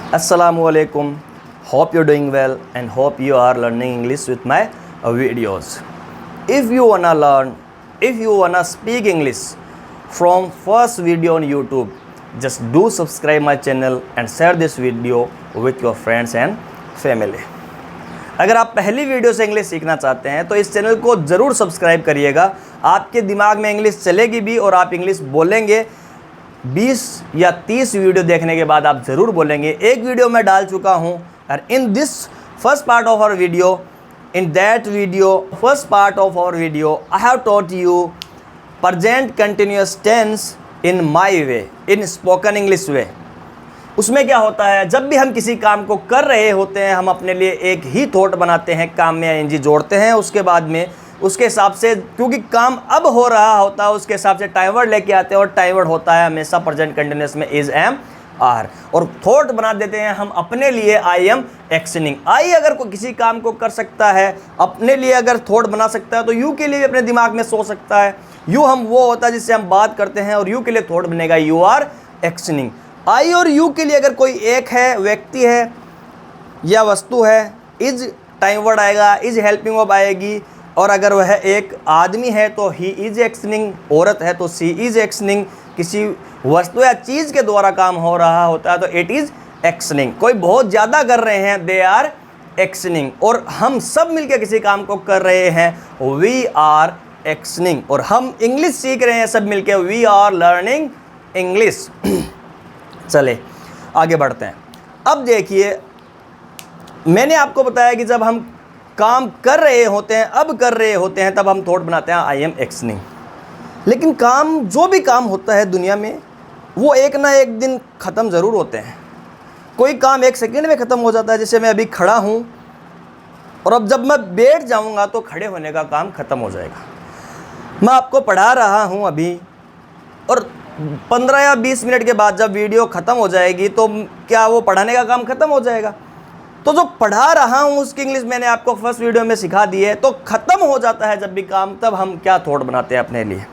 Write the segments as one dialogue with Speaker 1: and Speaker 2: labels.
Speaker 1: Assalamualaikum. Hope you're doing well and hope you are learning English with my videos. If you wanna learn, if you wanna speak English from first video on YouTube, just do subscribe my channel and share this video with your friends and family. अगर आप पहली video से English सीखना चाहते हैं तो इस channel को ज़रूर सब्सक्राइब करिएगा। आपके दिमाग में इंग्लिश चलेगी भी और आप इंग्लिश बोलेंगे। 20 या 30 वीडियो देखने के बाद आप ज़रूर बोलेंगे। एक वीडियो मैं डाल चुका हूँ और in this first part of our video, in that video first part of our video I have taught you present continuous tense in my way, in spoken English way. उसमें क्या होता है, जब भी हम किसी काम को कर रहे होते हैं हम अपने लिए एक ही थॉट बनाते हैं, काम में आईएनजी जोड़ते हैं, उसके बाद में उसके हिसाब से क्योंकि काम अब हो रहा होता है उसके हिसाब से टाइम वर्ड लेके आते हैं और टाइम वर्ड होता है हमेशा प्रेजेंट कंटिन्यूअस में इज, एम, आर। और थॉट बना देते हैं हम अपने लिए आई एम एक्शनिंग। आई अगर कोई किसी काम को कर सकता है, अपने लिए अगर थॉट बना सकता है तो यू के लिए भी अपने दिमाग में सोच सकता है। यू हम वो होता है जिससे हम बात करते हैं और यू के लिए थॉट बनेगा यू आर एक्शनिंग। आई और यू के लिए अगर कोई एक है, व्यक्ति है या वस्तु है, इज टाइम वर्ड आएगा, इज हेल्पिंग वर्ब आएगी। और अगर वह एक आदमी है तो ही इज एक्शनिंग, औरत है तो सी इज एक्शनिंग। किसी वस्तु या चीज़ के द्वारा काम हो रहा होता है तो इट इज़ एक्शनिंग। कोई बहुत ज़्यादा कर रहे हैं, दे आर एक्शनिंग। और हम सब मिलकर किसी काम को कर रहे हैं, वी आर एक्शनिंग। और हम इंग्लिश सीख रहे हैं सब मिलकर, वी आर लर्निंग इंग्लिश। चले आगे बढ़ते हैं। अब देखिए, मैंने आपको बताया कि जब हम काम कर रहे होते हैं, अब कर रहे होते हैं, तब हम थॉट बनाते हैं आई एम एक्शनिंग। लेकिन काम, जो भी काम होता है दुनिया में, वो एक ना एक दिन ख़त्म ज़रूर होते हैं। कोई काम 1 सेकेंड में ख़त्म हो जाता है। जैसे मैं अभी खड़ा हूँ और अब जब मैं बैठ जाऊँगा तो खड़े होने का काम ख़त्म हो जाएगा। मैं आपको पढ़ा रहा हूँ अभी और 15 या 20 मिनट के बाद जब वीडियो ख़त्म हो जाएगी तो क्या वो पढ़ाने का काम ख़त्म हो जाएगा? तो जो पढ़ा रहा हूँ उसकी इंग्लिश मैंने आपको फर्स्ट वीडियो में सिखा दी है। तो ख़त्म हो जाता है जब भी काम, तब हम क्या थॉट बनाते हैं अपने लिए।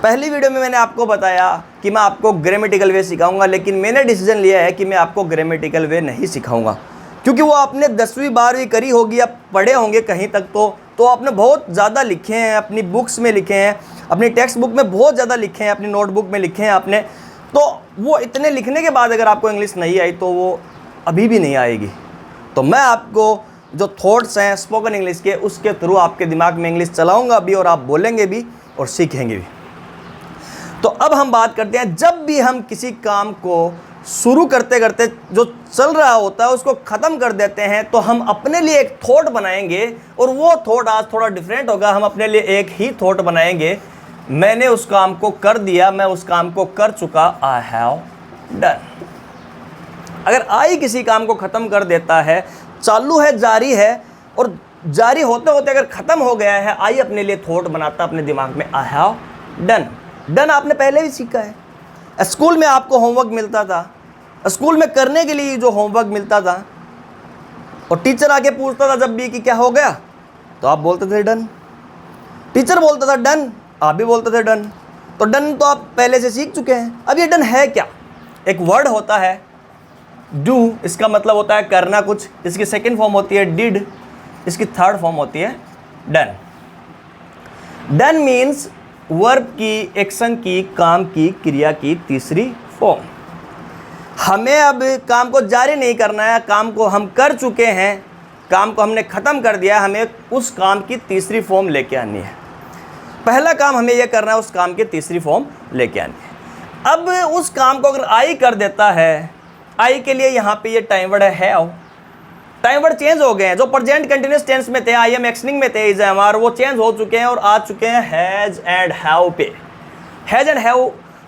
Speaker 1: पहली वीडियो में मैंने आपको बताया कि मैं आपको ग्रामेटिकल वे सिखाऊंगा, लेकिन मैंने डिसीजन लिया है कि मैं आपको ग्रामेटिकल वे नहीं सिखाऊंगा, क्योंकि वो आपने 10वीं 12वीं करी होगी, आप पढ़े होंगे कहीं तक तो आपने बहुत ज़्यादा लिखे हैं, अपनी बुक्स में लिखे हैं, अपनी टेक्स्ट बुक में बहुत ज़्यादा लिखे हैं, अपनी नोटबुक में लिखे हैं आपने। तो वो इतने लिखने के बाद अगर आपको इंग्लिश नहीं आई तो वो अभी भी नहीं आएगी। तो मैं आपको जो थॉट्स हैं स्पोकन इंग्लिश के, उसके थ्रू आपके दिमाग में इंग्लिश चलाऊंगा भी और आप बोलेंगे भी और सीखेंगे भी। तो अब हम बात करते हैं, जब भी हम किसी काम को शुरू करते करते जो चल रहा होता है उसको ख़त्म कर देते हैं तो हम अपने लिए एक थॉट बनाएंगे। और वो थॉट आज थोड़ा डिफरेंट होगा। हम अपने लिए एक ही थॉट बनाएंगे, मैंने उस काम को कर दिया, मैं उस काम को कर चुका, आई हैव डन। अगर आई किसी काम को ख़त्म कर देता है, चालू है, जारी है, और जारी होते होते अगर ख़त्म हो गया है, आई अपने लिए थॉट बनाता अपने दिमाग में, आई हैव डन। डन आपने पहले भी सीखा है। स्कूल में आपको होमवर्क मिलता था, स्कूल में करने के लिए जो होमवर्क मिलता था और टीचर आके पूछता था जब भी कि क्या हो गया, तो आप बोलते थे डन। टीचर बोलता था डन, आप भी बोलते थे डन। तो डन तो आप पहले से सीख चुके हैं। अब ये डन है क्या? एक वर्ड होता है डू, इसका मतलब होता है करना कुछ। इसकी सेकंड फॉर्म होती है डिड, इसकी थर्ड फॉर्म होती है डन। डन मीन्स वर्ब की, एक्शन की, काम की, क्रिया की तीसरी फॉर्म। हमें अब काम को जारी नहीं करना है, काम को हम कर चुके हैं, काम को हमने ख़त्म कर दिया, हमें उस काम की तीसरी फॉर्म लेके आनी है। पहला काम हमें यह करना है, उस काम की तीसरी फॉर्म लेके आनी है। अब उस काम को अगर आई कर देता है, आई के लिए यहाँ पे ये टाइम वर्ड है हैव। टाइम वर्ड चेंज हो गए हैं, जो प्रेजेंट कंटिन्यूअस टेंस में थे, आई एम एक्शनिंग में थे, इज, एम, आर, वो चेंज हो चुके हैं और आ चुके हैं हैज एंड हैव पे। हैज एंड हैव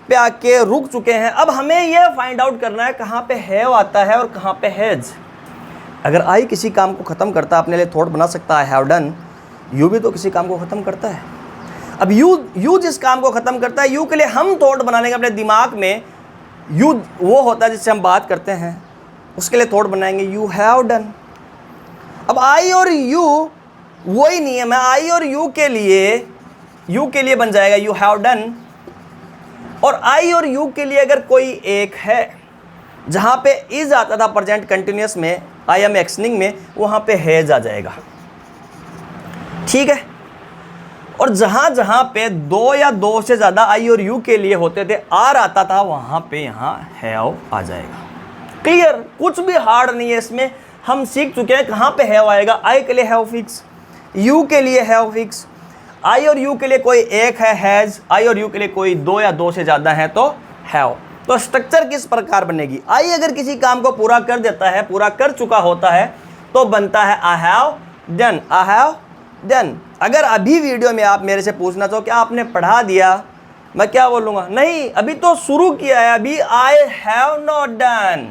Speaker 1: पे आके रुक चुके हैं। अब हमें यह फाइंड आउट करना है कहाँ पे हैव आता है और कहाँ पे हैज। अगर आई किसी काम को ख़त्म करता है, अपने लिए थॉट बना सकता है हैव डन, यू भी तो किसी काम को ख़त्म करता है। अब यू जिस काम को ख़त्म करता है, यू के लिए हम थॉट बनाने अपने दिमाग में। यू वो होता है जिससे हम बात करते हैं, उसके लिए थॉट बनाएंगे यू हैव डन। अब आई और यू वही नहीं है, मैं आई और यू के लिए बन जाएगा यू हैव डन। और आई और यू के लिए अगर कोई एक है जहाँ पे इज आता था प्रेजेंट कंटिन्यूस में, आई एम एक्सनिंग में, वहाँ पे हैज आ जाएगा। ठीक है। और जहाँ जहाँ पे दो या दो से ज़्यादा आई और यू के लिए होते थे आर आता था, वहाँ पे यहाँ हैव आ जाएगा। क्लियर, कुछ भी हार्ड नहीं है इसमें, हम सीख चुके हैं कहाँ पे हैव आएगा। आई के लिए हैव फिक्स, यू के लिए हैव फिक्स, आई और यू के लिए कोई एक है हैज़, आई और यू के लिए कोई दो या दो से ज़्यादा है तो हैव। तो स्ट्रक्चर किस प्रकार बनेगी, आई अगर किसी काम को पूरा कर देता है, पूरा कर चुका होता है, तो बनता है आई have done, I have done. अगर अभी वीडियो में आप मेरे से पूछना चाहो क्या आपने पढ़ा दिया, मैं क्या बोलूँगा, नहीं अभी तो शुरू किया है, अभी आई हैव नॉट डन।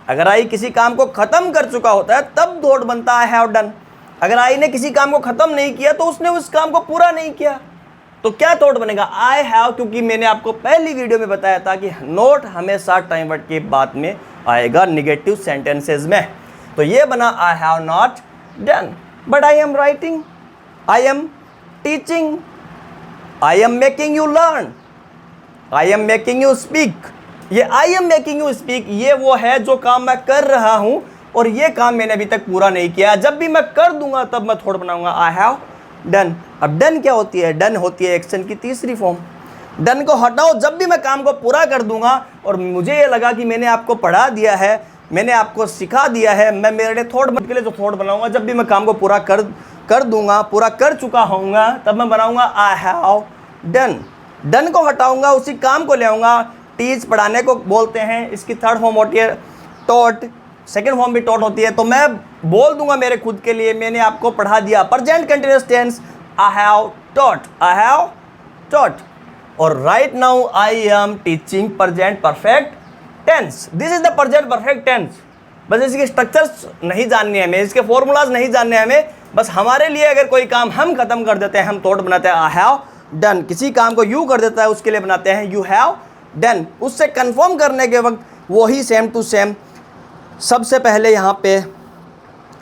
Speaker 1: अगर आई किसी काम को ख़त्म कर चुका होता है तब थॉट बनता है आई हैव डन। अगर आई ने किसी काम को ख़त्म नहीं किया तो उसने उस काम को पूरा नहीं किया, तो क्या थॉट बनेगा, आई हैव। क्योंकि मैंने आपको पहली वीडियो में बताया था कि नोट हमेशा टाइम वर्ड के बाद में आएगा निगेटिव सेंटेंसेज में। तो ये बना I have not done, but I am writing, I am teaching, I am making you learn, I am making you speak. ये I am making you speak, ये वो है जो काम मैं कर रहा हूँ और ये काम मैंने अभी तक पूरा नहीं किया। जब भी मैं कर दूंगा तब मैं थोड़ा बनाऊंगा आई हैव डन। अब डन क्या होती है, डन होती है एक्शन की तीसरी फॉर्म। डन को हटाओ, जब भी मैं काम को पूरा कर दूंगा और मुझे ये लगा कि मैंने आपको पढ़ा दिया है, मैंने आपको सिखा दिया है, मैं मेरे लिए थॉट के लिए जो थॉट बनाऊंगा, जब भी मैं काम को पूरा कर दूंगा, पूरा कर चुका होऊंगा, तब मैं बनाऊंगा आई हैव डन। डन को हटाऊंगा, उसी काम को ले आऊंगा। टीच पढ़ाने को बोलते हैं, इसकी थर्ड फॉर्म होती है टॉट, सेकेंड फॉर्म भी टॉट होती है। तो मैं बोल दूंगा मेरे खुद के लिए, मैंने आपको पढ़ा दिया। Present continuous tense I have taught, I have taught. और right now I am teaching present perfect tense, this is the present perfect tense. बस इसके स्ट्रक्चर्स नहीं जानने हैं हमें, इसके फॉर्मूलाज नहीं जानने हैं हमें। बस हमारे लिए अगर कोई काम हम खत्म कर देते हैं, हम थॉट बनाते हैं आई हैव डन। किसी काम को यू कर देता है, उसके लिए बनाते हैं यू हैव डन। उससे कंफर्म करने के वक्त वही सेम टू सेम, सबसे पहले यहाँ पे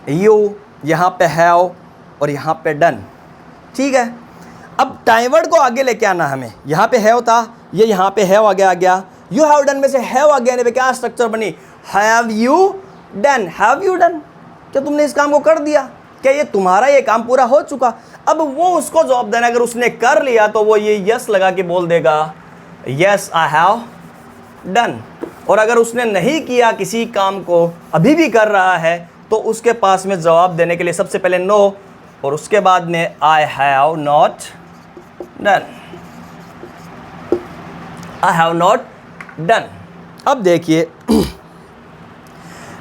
Speaker 1: यू, यहाँ पे हैव और यहाँ पे डन। ठीक है। अब टाइम वर्ड को आगे लेके आना हमें, यहाँ पे हैव था, ये यहाँ पे हैव आगे आ गया, यू हैव डन में से हैव आ गया, क्या स्ट्रक्चर बनी, have you done, have you done. क्या तुमने इस काम को कर दिया, क्या ये तुम्हारा ये काम पूरा हो चुका। अब वो उसको जवाब देना, अगर उसने कर लिया तो वो ये यस लगा के बोल देगा यस आई हैव डन। और अगर उसने नहीं किया किसी काम को, अभी भी कर रहा है, तो उसके पास में जवाब देने के लिए सबसे पहले नो और उसके बाद में आई have not done, I have not done. अब देखिए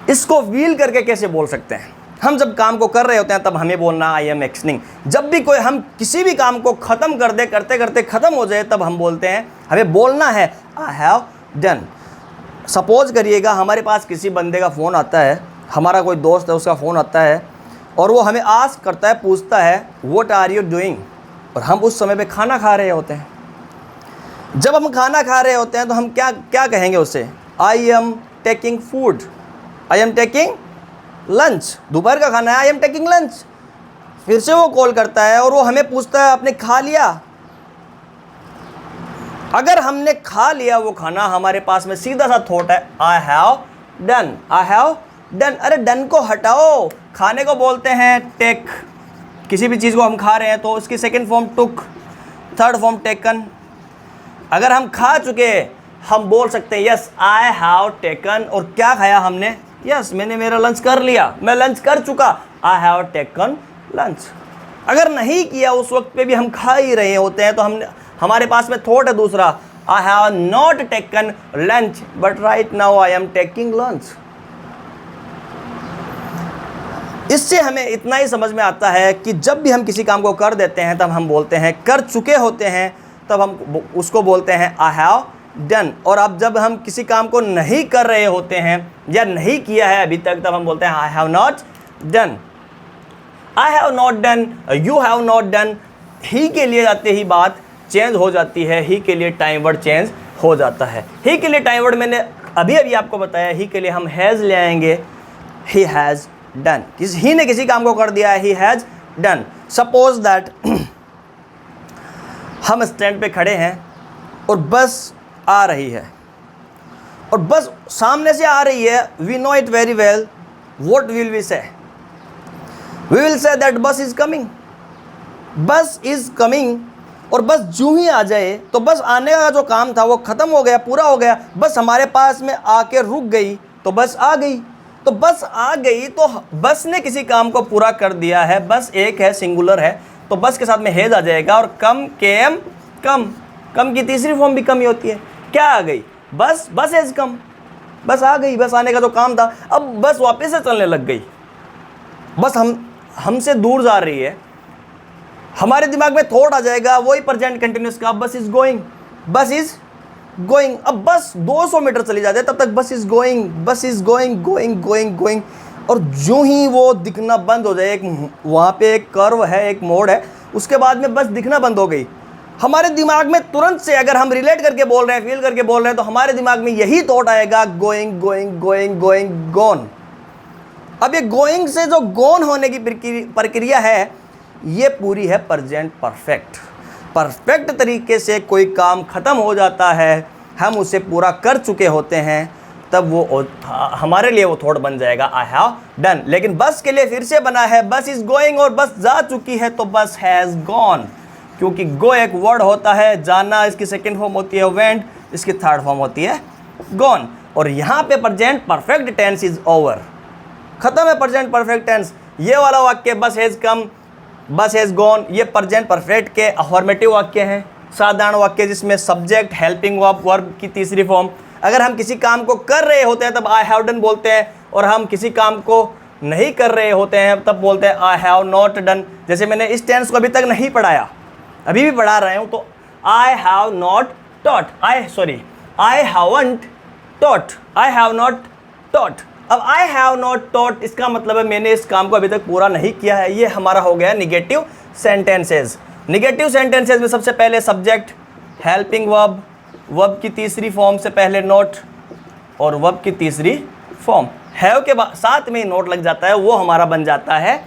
Speaker 1: इसको व्हील करके कैसे बोल सकते हैं। हम जब काम को कर रहे होते हैं तब हमें बोलना आई एम एक्शनिंग। जब भी कोई हम किसी भी काम को ख़त्म कर दे, करते करते ख़त्म हो जाए, तब हम बोलते हैं, हमें बोलना है आई हैव डन। सपोज करिएगा हमारे पास किसी बंदे का फ़ोन आता है, हमारा कोई दोस्त है उसका फ़ोन आता है और वो हमें आस्क करता है, पूछता है व्हाट आर यू डूइंग, और हम उस समय पे खाना खा रहे होते हैं। जब हम खाना खा रहे होते हैं तो हम क्या क्या कहेंगे उससे, I am taking food, I am taking lunch, दोपहर का खाना है, आई एम टेकिंग लंच। फिर से वो कॉल करता है और वो हमें पूछता है आपने खा लिया। अगर हमने खा लिया वो खाना, हमारे पास में सीधा सा थॉट है आई have done, I have done. अरे डन को हटाओ, खाने को बोलते हैं टेक, किसी भी चीज़ को हम खा रहे हैं तो उसकी सेकेंड फॉर्म टुक, थर्ड फॉर्म टेकन। अगर हम खा चुके हम बोल सकते हैं यस आई हैव टेकन, और क्या खाया हमने, यस मैंने मेरा लंच कर लिया, मैं लंच कर चुका, आई हैव टेकन लंच। अगर नहीं किया उस वक्त पे भी हम खा ही रहे होते हैं तो हमारे पास में थॉट है दूसरा, आई have not taken lunch but right now I am taking lunch. इससे हमें इतना ही समझ में आता है कि जब भी हम किसी काम को कर देते हैं तब हम बोलते हैं कर चुके होते हैं, तब हम उसको बोलते हैं आई हैव डन। और अब जब हम किसी काम को नहीं कर रहे होते हैं या नहीं किया है अभी तक, तब हम बोलते हैं I have not done, I have not done, you have not done. ही के लिए जाते ही बात चेंज हो जाती है, ही के लिए टाइम वर्ड चेंज हो जाता है। ही के लिए टाइम वर्ड मैंने अभी अभी आपको बताया, ही के लिए हम हैज़ ले आएंगे, ही हैज़ डन। ही ने किसी काम को कर दिया है, he has done. Suppose that हम स्टैंड पे खड़े हैं और बस आ रही है और बस सामने से आ रही है, we know it very well, what will we say? We will say that bus is coming, bus is coming. और बस जूं ही आ जाए तो बस आने का जो काम था वो ख़त्म हो गया, पूरा हो गया, बस हमारे पास में आके रुक गई तो बस आ गई। तो बस आ गई तो बस ने किसी काम को पूरा कर दिया है, बस एक है, सिंगुलर है, तो बस के साथ में हैज आ जाएगा। और कम, केम, कम, कम की तीसरी फॉर्म भी कम ही होती है। क्या आ गई? बस, बस हैज कम, बस आ गई, बस आने का जो काम था, अब बस वापस से चलने लग गई। बस हमसे दूर जा रही है, हमारे दिमाग में थॉट आ जाएगा वही प्रेजेंट कंटिन्यूस का, बस इज गोइंग, बस इज गोइंग। अब बस 200 मीटर चली जाती है, तब तक बस इज गोइंग, बस is going, going, going, going. और जो ही वो दिखना बंद हो जाए, एक वहाँ पे एक कर्व है, एक मोड़ है, उसके बाद में बस दिखना बंद हो गई। हमारे दिमाग में तुरंत से, अगर हम रिलेट करके बोल रहे हैं, फील करके बोल रहे हैं, तो हमारे दिमाग में यही थॉट आएगा, गोइंग, गोइंग, गोइंग, गोइंग, गोन। अब ये गोइंग से जो गोन होने की प्रक्रिया है, ये पूरी है प्रेजेंट परफेक्ट। परफेक्ट तरीके से कोई काम ख़त्म हो जाता है, हम उसे पूरा कर चुके होते हैं, तब वो हमारे लिए वो थॉट बन जाएगा, आई हैव डन। लेकिन बस के लिए फिर से बना है, बस इज गोइंग, और बस जा चुकी है तो बस हैज़ गॉन। क्योंकि गो एक वर्ड होता है, जाना इसकी सेकेंड फॉर्म होती है वेंट, इसकी थर्ड फॉर्म होती है गॉन। और यहाँ पे present perfect tense is over, खत्म है प्रेजेंट परफेक्ट टेंस। ये वाला वाक्य बस हैज़ कम, बस हैज़ गॉन, ये प्रेजेंट परफेक्ट के अफर्मेटिव वाक्य हैं, साधारण वाक्य जिसमें सब्जेक्ट, हेल्पिंग वर्ब की तीसरी फॉर्म। अगर हम किसी काम को कर रहे होते हैं तब आई हैव डन बोलते हैं, और हम किसी काम को नहीं कर रहे होते हैं तब बोलते हैं आई हैव नॉट डन। जैसे मैंने इस टेंस को अभी तक नहीं पढ़ाया, अभी भी पढ़ा रहे हूँ, तो आई have not taught, I haven't taught, I have not taught. अब आई हैव नॉट टॉट इसका मतलब है मैंने इस काम को अभी तक पूरा नहीं किया है। ये हमारा हो गया निगेटिव सेंटेंसेज। निगेटिव सेंटेंसेज में सबसे पहले सब्जेक्ट, हेल्पिंग वर्ब, वर्ब की तीसरी फॉर्म से पहले नॉट, और वर्ब की तीसरी फॉर्म हैव के साथ में नोट लग जाता है, वो हमारा बन जाता है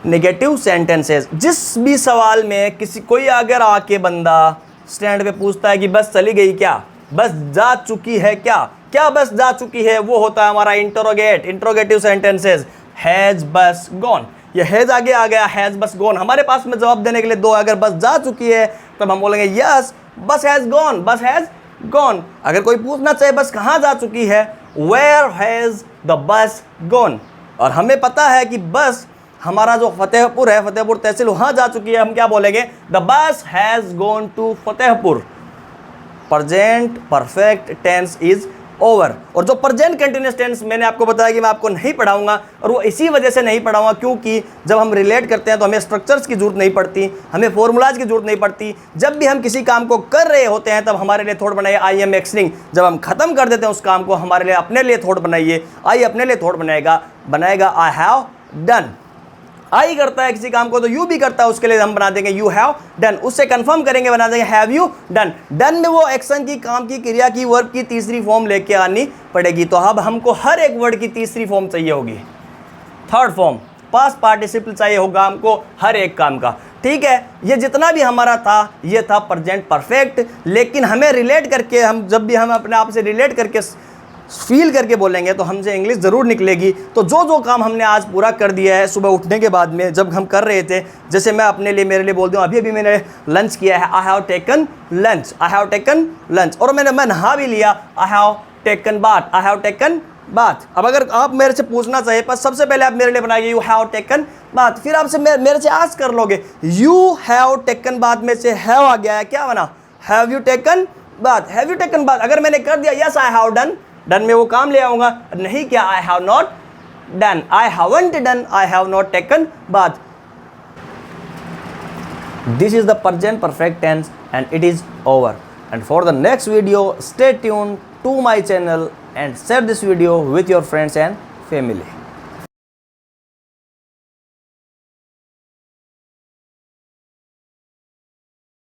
Speaker 1: नेगेटिव सेंटेंसेस। जिस भी सवाल में कोई अगर आके बंदा स्टैंड पे पूछता है कि बस चली गई क्या, बस जा चुकी है क्या, क्या बस जा चुकी है, वो होता है हमारा इंट्रोगेटिव सेंटेंसेस, हैज बस गॉन। ये हैज आगे आ गया, हैज बस गॉन। हमारे पास में जवाब देने के लिए दो, अगर बस जा चुकी है तब हम बोलेंगे yes bus has gone, bus has gone. अगर कोई पूछना चाहे बस कहाँ जा चुकी है, where has the bus gone. और हमें पता है कि बस हमारा जो फतेहपुर है, फतेहपुर तहसील, वहाँ जा चुकी है, हम क्या बोलेंगे, the bus has gone to Fatehpur. Present perfect tense is over. और जो प्रेजेंट कंटिन्यूअस टेंस मैंने आपको बताया कि मैं आपको नहीं पढ़ाऊंगा, और वो इसी वजह से नहीं पढ़ाऊंगा क्योंकि जब हम रिलेट करते हैं तो हमें स्ट्रक्चर्स की जरूरत नहीं पड़ती, हमें फॉर्मूलाज की जरूरत नहीं पड़ती। जब भी हम किसी काम को कर रहे होते हैं तब हमारे लिए थॉट बनाइए आई एम एक्सनिंग। जब हम खत्म कर देते हैं उस काम को, हमारे लिए अपने लिए थॉट बनाइए, आई अपने लिए थॉट बनाएगा आई हैव डन। आई करता है किसी काम को तो यू भी करता है, उसके लिए हम बना देंगे यू हैव डन। उससे कंफर्म करेंगे, बना देंगे हैव यू डन। डन में वो एक्शन की, काम की, क्रिया की, वर्ब की तीसरी फॉर्म लेके आनी पड़ेगी। तो अब हमको हर एक वर्ड की तीसरी फॉर्म चाहिए होगी, थर्ड फॉर्म, पास्ट पार्टिसिपल चाहिए होगा हमको हर एक काम का। ठीक है, ये जितना भी हमारा था ये था प्रेजेंट परफेक्ट। लेकिन हमें रिलेट करके, हम जब भी हम अपने आप से रिलेट करके फील करके बोलेंगे तो हमसे इंग्लिश ज़रूर निकलेगी। तो जो जो काम हमने आज पूरा कर दिया है सुबह उठने के बाद में जब हम कर रहे थे, जैसे मैं अपने लिए, मेरे लिए बोल दूँ, अभी मैंने लंच किया है, I have taken lunch, I have taken lunch. और मैं नहा भी लिया, I have taken bath, I have taken bath. अब अगर आप मेरे से पूछना चाहिए, पर सबसे पहले आप मेरे लिए बनाइए यू हैव टेकन बाथ, फिर आपसे मेरे से आस्क कर लोगे यू हैव टेकन बाथ में से हैव आ गया है, क्या बना, have you taken bath, have you taken bath. अगर मैंने कर दिया yes I have done, done में वो काम ले आऊंगा, नहीं क्या I have not done, I haven't done, I have not taken bath. This is the present perfect tense and it is over. And for the next video stay tune to my channel and share this video with your friends and family.